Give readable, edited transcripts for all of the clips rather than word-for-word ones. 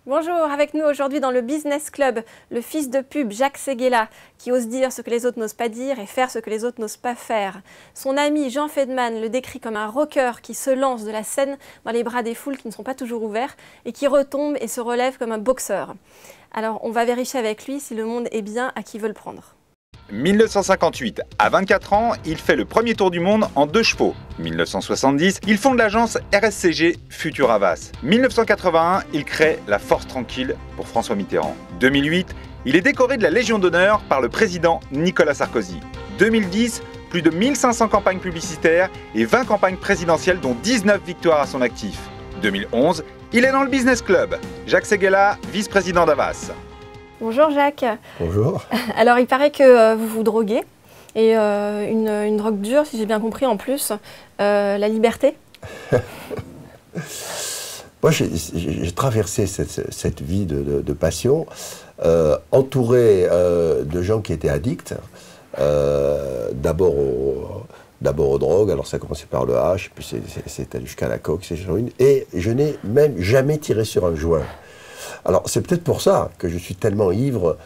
Bonjour, avec nous aujourd'hui dans le Business Club, le fils de pub Jacques Séguéla, qui ose dire ce que les autres n'osent pas dire et faire ce que les autres n'osent pas faire. Son ami Jean Feldman le décrit comme un rocker qui se lance de la scène dans les bras des foules qui ne sont pas toujours ouverts et qui retombe et se relève comme un boxeur. Alors on va vérifier avec lui si le monde est bien à qui veut le prendre. 1958, à 24 ans, il fait le premier tour du monde en 2 chevaux. 1970, il fonde l'agence RSCG Futur Havas. 1981, il crée la Force Tranquille pour François Mitterrand. 2008, il est décoré de la Légion d'honneur par le président Nicolas Sarkozy. 2010, plus de 1500 campagnes publicitaires et 20 campagnes présidentielles dont 19 victoires à son actif. 2011, il est dans le Business Club. Jacques Séguéla, vice-président d'Havas. Bonjour Jacques. Bonjour. Alors il paraît que vous vous droguez, et une drogue dure, si j'ai bien compris en plus, la liberté. Moi j'ai traversé cette vie de passion, entouré de gens qui étaient addicts, d'abord aux drogues, alors ça a commencé par le hash, puis c'est allé jusqu'à la coke, c'est l'héroïne, et je n'ai même jamais tiré sur un joint. Alors, c'est peut-être pour ça que je suis tellement ivre.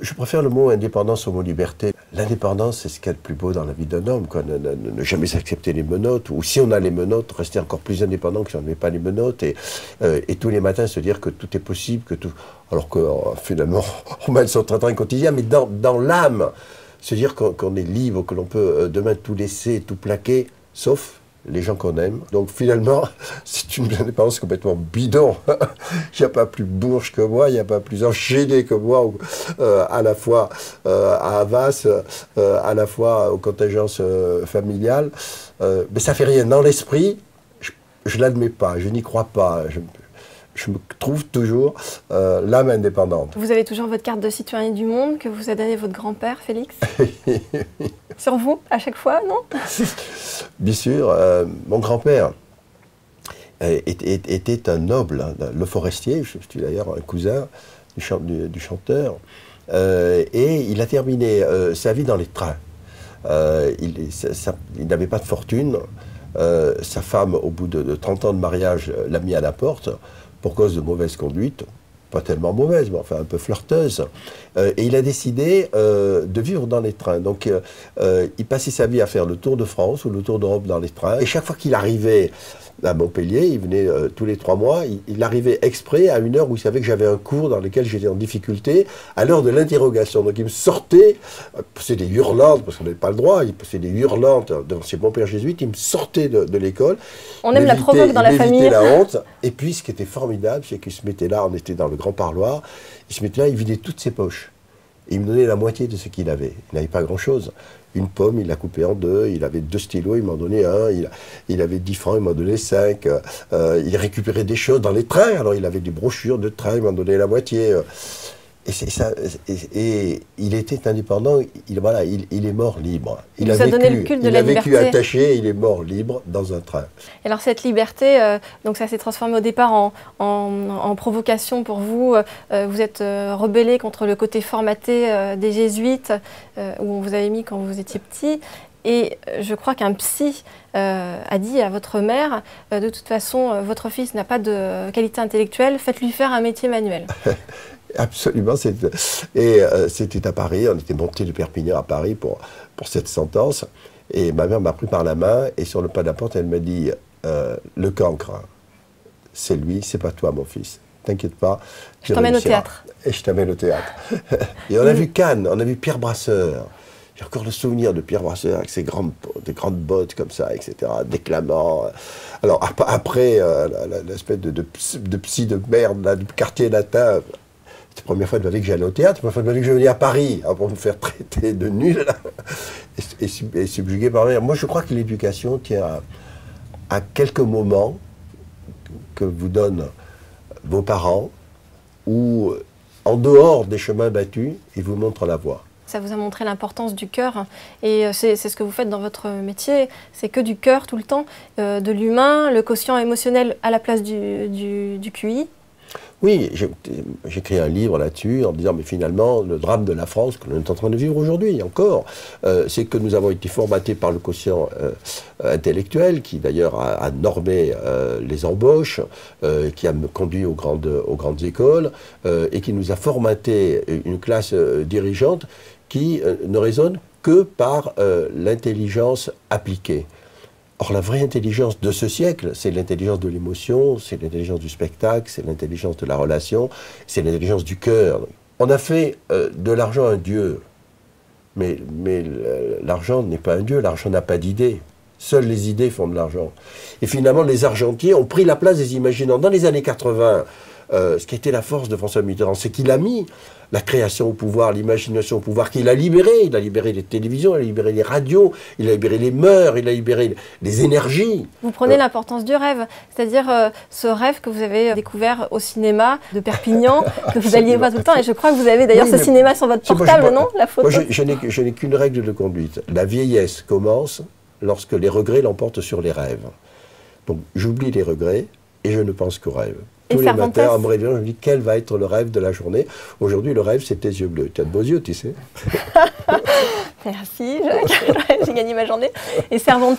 Je préfère le mot indépendance au mot liberté. L'indépendance, c'est ce qu'il y a de plus beau dans la vie d'un homme, quoi. Ne jamais accepter les menottes, ou si on a les menottes, rester encore plus indépendant que si on n'avait pas les menottes, et tous les matins se dire que tout est possible, que tout... alors que finalement, on mène son train quotidien, mais dans l'âme, se dire qu'on est libre, que l'on peut demain tout laisser, tout plaquer, sauf les gens qu'on aime. Donc finalement, c'est une indépendance complètement bidon. Il n'y a pas plus bourge que moi, il n'y a pas plus enchaîné que moi, à la fois à Havas, à la fois aux contingences familiales. Mais ça fait rien. Dans l'esprit, je ne l'admets pas, je n'y crois pas. Je me trouve toujours l'âme indépendante. Vous avez toujours votre carte de citoyen du monde que vous a donnée votre grand-père, Félix? Sur vous, à chaque fois, non? Bien sûr, mon grand-père était un noble, hein, le forestier, je suis d'ailleurs un cousin du chanteur, et il a terminé sa vie dans les trains. Il n'avait pas de fortune, sa femme, au bout de 30 ans de mariage, l'a mis à la porte pour cause de mauvaise conduite. Pas tellement mauvaise, mais enfin un peu flirteuse. Et il a décidé de vivre dans les trains. Donc il passait sa vie à faire le tour de France ou le tour d'Europe dans les trains. Et chaque fois qu'il arrivait à Montpellier, il venait tous les 3 mois, il arrivait exprès à une heure où il savait que j'avais un cours dans lequel j'étais en difficulté, à l'heure de l'interrogation. Donc il me sortait, c'est des hurlantes, parce qu'on n'avait pas le droit, c'est des hurlantes, c'est mon père jésuite, il me sortait de l'école. On aime la provoque dans la famille. La honte. Et puis ce qui était formidable, c'est qu'il se mettait là, on était dans le grand parloir, il se mettait là, il vidait toutes ses poches. Et il me donnait la moitié de ce qu'il avait. Il n'avait pas grand-chose. Une pomme, il l'a coupée en 2, il avait 2 stylos, il m'en donnait 1, il avait 10 francs, il m'en donnait 5. Il récupérait des choses dans les trains, alors il avait des brochures de train, il m'en donnait la moitié. Et c'est ça. Et il était indépendant, il est mort libre. Il vous a donné le culte de la liberté. Il a vécu attaché, il est mort libre dans un train. Et alors cette liberté, donc ça s'est transformé au départ en provocation pour vous. Vous êtes rebellé contre le côté formaté des jésuites, où on vous avait mis quand vous étiez petit. Et je crois qu'un psy a dit à votre mère, de toute façon, votre fils n'a pas de qualité intellectuelle, faites-lui faire un métier manuel. Absolument. Et c'était à Paris, on était monté de Perpignan à Paris pour cette sentence. Et ma mère m'a pris par la main et sur le pas de la porte, elle m'a dit le cancre, c'est lui, c'est pas toi mon fils. T'inquiète pas. Je t'emmène au théâtre. Et je t'emmène au théâtre. Et on a vu Cannes, on a vu Pierre Brasseur. J'ai encore le souvenir de Pierre Brasseur avec ses des grandes bottes comme ça, etc., déclamant. Alors après, l'espèce de psy de merde, là, du quartier latin. C'était la première fois de ma vie que j'allais au théâtre, la première fois de ma vie que je venais à Paris, pour me faire traiter de nul là, et subjugué par ma mère. Moi, je crois que l'éducation tient à quelques moments que vous donnent vos parents, ou en dehors des chemins battus, ils vous montrent la voie. Ça vous a montré l'importance du cœur, et c'est ce que vous faites dans votre métier, c'est que du cœur tout le temps, de l'humain, le quotient émotionnel à la place du QI. Oui, j'ai écrit un livre là-dessus en disant, mais finalement, le drame de la France que l'on est en train de vivre aujourd'hui encore, c'est que nous avons été formatés par le quotient intellectuel, qui d'ailleurs a normé les embauches, qui a conduit aux grandes écoles, et qui nous a formaté une classe dirigeante qui ne raisonne que par l'intelligence appliquée. Or, la vraie intelligence de ce siècle, c'est l'intelligence de l'émotion, c'est l'intelligence du spectacle, c'est l'intelligence de la relation, c'est l'intelligence du cœur. On a fait de l'argent un dieu, mais l'argent n'est pas un dieu, l'argent n'a pas d'idées. Seules les idées font de l'argent. Et finalement, les argentiers ont pris la place des imaginants. Dans les années 80, ce qui était la force de François Mitterrand, c'est qu'il a mis la création au pouvoir, l'imagination au pouvoir, qu'il a libéré. Il a libéré les télévisions, il a libéré les radios, il a libéré les mœurs, il a libéré les énergies. Vous prenez l'importance du rêve, c'est-à-dire ce rêve que vous avez découvert au cinéma de Perpignan, que vous alliez voir tout le temps, et je crois que vous avez d'ailleurs ce cinéma sur votre portable, non? La photo. Moi, je n'ai qu'une règle de conduite. La vieillesse commence lorsque les regrets l'emportent sur les rêves. Donc j'oublie les regrets et je ne pense qu'aux rêves. Tous les matins, en me réveillant, je me dis quel va être le rêve de la journée. Aujourd'hui, le rêve, c'est tes yeux bleus. Tu as de beaux yeux, tu sais. Merci, j'ai gagné ma journée. Et Cervantes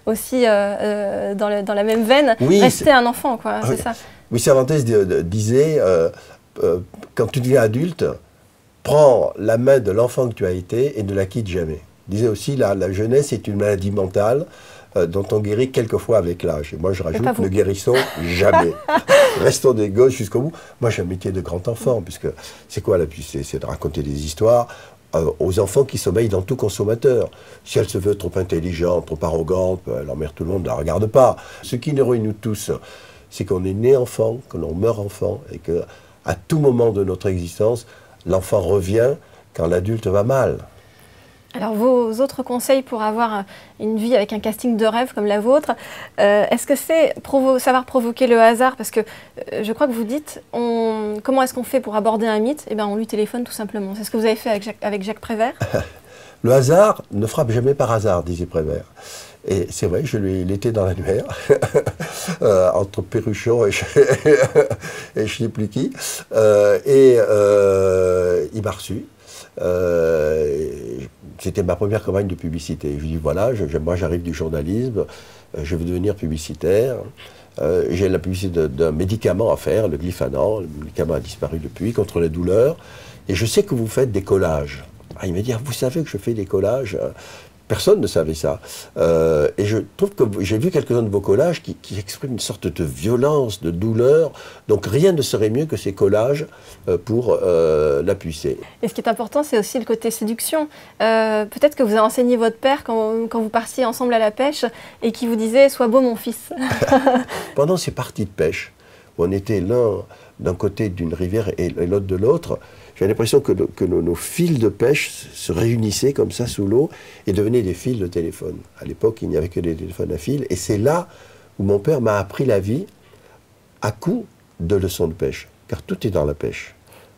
aussi, dans la même veine, oui, rester un enfant, quoi, c'est ça. Oui, Cervantes disait, quand tu deviens adulte, prends la main de l'enfant que tu as été et ne la quitte jamais. Il disait aussi, la jeunesse est une maladie mentale dont on guérit quelquefois avec l'âge. Et moi, je rajoute, ne guérissons jamais. Restons des gosses jusqu'au bout. Moi, j'ai un métier de grand enfant, puisque c'est quoi la puissance? C'est de raconter des histoires aux enfants qui sommeillent dans tout consommateur. Si elle se veut trop intelligente, trop arrogante, elle emmerde tout le monde, ne la regarde pas. Ce qui nous réunit tous, c'est qu'on est né enfant, que l'on meurt enfant, et qu'à tout moment de notre existence, l'enfant revient quand l'adulte va mal. Alors, vos autres conseils pour avoir une vie avec un casting de rêve comme la vôtre, est-ce que c'est savoir provoquer le hasard? Parce que je crois que vous dites, comment est-ce qu'on fait pour aborder un mythe? Eh bien, on lui téléphone tout simplement. C'est ce que vous avez fait avec Jacques Prévert. Le hasard ne frappe jamais par hasard, disait Prévert. Et c'est vrai, il était dans l'annuaire, entre Perruchon et je ne sais plus qui. Il m'a reçu. C'était ma première campagne de publicité. Je lui dis voilà, moi j'arrive du journalisme, je veux devenir publicitaire. J'ai la publicité d'un médicament à faire, le Glyphanan. Le médicament a disparu depuis, contre la douleur. Et je sais que vous faites des collages. Il m'a dit vous savez que je fais des collages? Personne ne savait ça. Et je trouve que j'ai vu quelques-uns de vos collages qui expriment une sorte de violence, de douleur. Donc rien ne serait mieux que ces collages pour l'appuyer. Et ce qui est important, c'est aussi le côté séduction. Peut-être que vous avez enseigné votre père quand vous partiez ensemble à la pêche et qui vous disait « Sois beau mon fils ». Pendant ces parties de pêche, où on était l'un d'un côté d'une rivière et l'autre de l'autre, j'ai l'impression que nos fils de pêche se réunissaient comme ça sous l'eau et devenaient des fils de téléphone. À l'époque, il n'y avait que des téléphones à fil. Et c'est là où mon père m'a appris la vie à coup de leçons de pêche. Car tout est dans la pêche.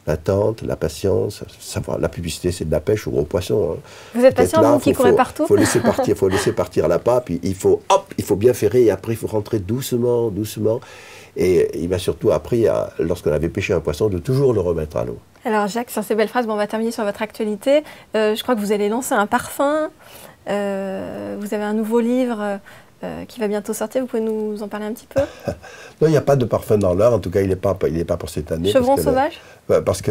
L'attente, la patience, savoir, la publicité, c'est de la pêche au gros poisson. Hein. Vous êtes patient, vous qui courez partout? Il faut laisser partir l'appât, puis il faut bien ferrer, et après il faut rentrer doucement, doucement. Et il m'a surtout appris, lorsqu'on avait pêché un poisson, de toujours le remettre à l'eau. Alors Jacques, sur ces belles phrases, on va terminer sur votre actualité. Je crois que vous allez lancer un parfum. Vous avez un nouveau livre qui va bientôt sortir. Vous pouvez nous en parler un petit peu? Non, il n'y a pas de parfum dans l'heure. En tout cas, il n'est pas pour cette année. Chevron sauvage? Parce que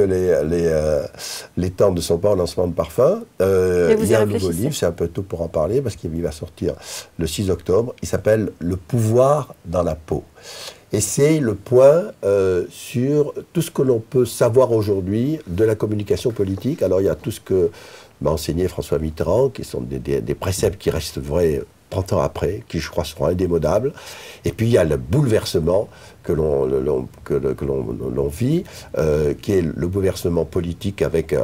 les temps ne sont pas au lancement de parfum. Il y a un nouveau livre, c'est un peu tôt pour en parler, parce qu'il va sortir le 6 octobre. Il s'appelle « Le pouvoir dans la peau ». Et c'est le point sur tout ce que l'on peut savoir aujourd'hui de la communication politique. Alors il y a tout ce que m'a enseigné François Mitterrand, qui sont des préceptes qui restent vrais 30 ans après, qui je crois seront indémodables. Et puis il y a le bouleversement que l'on vit, qui est le bouleversement politique avec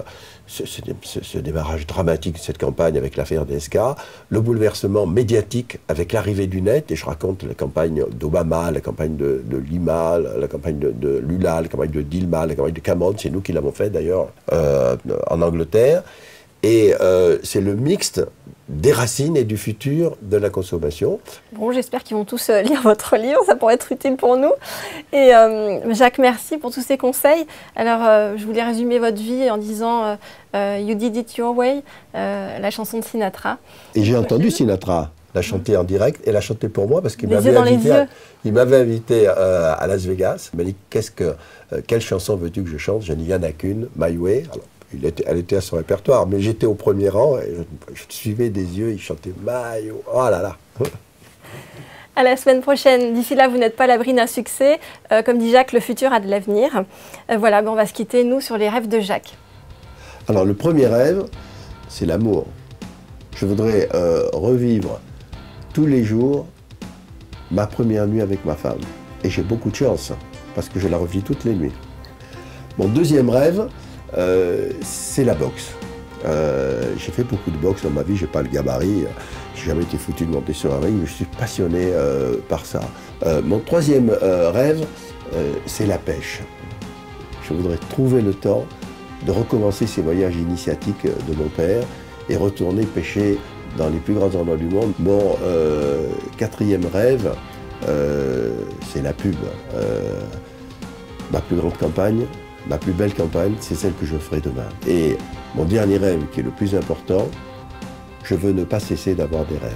ce démarrage dramatique de cette campagne avec l'affaire DSK, le bouleversement médiatique avec l'arrivée du net, et je raconte la campagne d'Obama, la campagne de Lima, la campagne de Lula, la campagne de Dilma, la campagne de Cameron, c'est nous qui l'avons fait d'ailleurs en Angleterre, et c'est le mixte des racines et du futur de la consommation. Bon, j'espère qu'ils vont tous lire votre livre, ça pourrait être utile pour nous. Et Jacques, merci pour tous ces conseils. Alors, je voulais résumer votre vie en disant You Did It Your Way, la chanson de Sinatra. Et j'ai entendu Sinatra la chanter en direct et la chanter pour moi parce qu'il m'avait invité à Las Vegas. Il m'a dit quelle chanson veux-tu que je chante? J'ai dit il n'y en a qu'une, My Way. Alors, elle était à son répertoire, mais j'étais au premier rang et je suivais des yeux, il chantait My Way. Oh là là. À la semaine prochaine. D'ici là, vous n'êtes pas à l'abri d'un succès. Comme dit Jacques, le futur a de l'avenir. Voilà, on va se quitter, nous, sur les rêves de Jacques. Alors, le premier rêve, c'est l'amour. Je voudrais revivre tous les jours ma première nuit avec ma femme. Et j'ai beaucoup de chance, parce que je la revis toutes les nuits. Mon deuxième rêve, c'est la boxe. J'ai fait beaucoup de boxe dans ma vie, j'ai pas le gabarit, j'ai jamais été foutu de monter sur un ring, mais je suis passionné par ça. Mon troisième rêve, c'est la pêche. Je voudrais trouver le temps de recommencer ces voyages initiatiques de mon père et retourner pêcher dans les plus grands endroits du monde. Mon quatrième rêve, c'est la pub. Ma plus grande campagne, ma plus belle campagne, c'est celle que je ferai demain. Et mon dernier rêve, qui est le plus important, je veux ne pas cesser d'avoir des rêves.